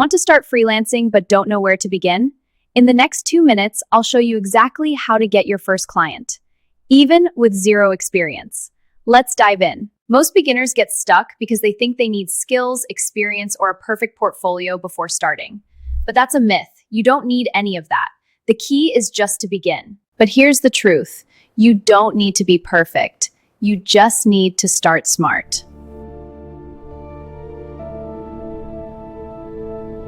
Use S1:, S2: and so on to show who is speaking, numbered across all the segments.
S1: Want to start freelancing but don't know where to begin? In the next 2 minutes, I'll show you exactly how to get your first client, even with zero experience. Let's dive in. Most beginners get stuck because they think they need skills, experience, or a perfect portfolio before starting. But that's a myth. You don't need any of that. The key is just to begin. But here's the truth. You don't need to be perfect. You just need to start smart.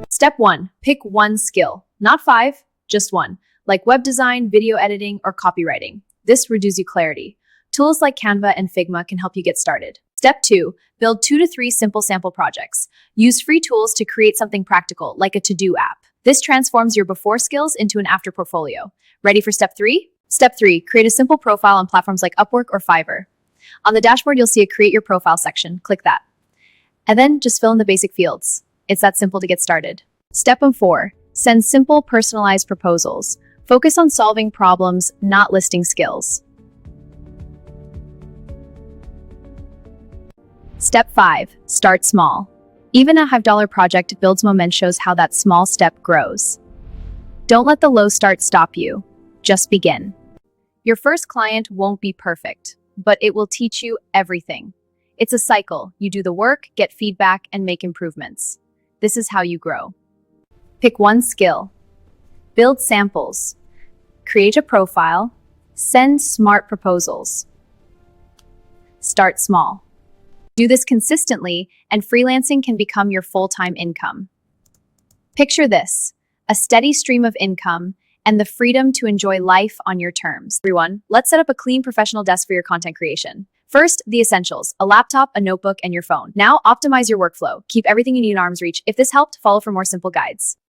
S1: Step 1, pick one skill. Not 5, just one, like web design, video editing, or copywriting. This reduces you clarity. Tools like Canva and Figma can help you get started. Step 2, build 2 to 3 simple sample projects. Use free tools to create something practical, like a to-do app. This transforms your before skills into an after portfolio. Ready for step 3? Step 3, create a simple profile on platforms like Upwork or Fiverr. On the dashboard, you'll see a Create Your Profile section. Click that. And then just fill in the basic fields. It's that simple to get started. Step 4, send simple, personalized proposals. Focus on solving problems, not listing skills. Step 5, start small. Even a $5 project builds momentum, shows how that small step grows. Don't let the low start stop you. Just begin. Your first client won't be perfect, but it will teach you everything. It's a cycle. You do the work, get feedback, and make improvements. This is how you grow. Pick one skill. Build samples. Create a profile. Send smart proposals. Start small. Do this consistently, and freelancing can become your full-time income. Picture this, a steady stream of income and the freedom to enjoy life on your terms. Everyone, let's set up a clean professional desk for your content creation. First, the essentials, a laptop, a notebook, and your phone. Now, optimize your workflow. Keep everything you need in arm's reach. If this helped, follow for more simple guides.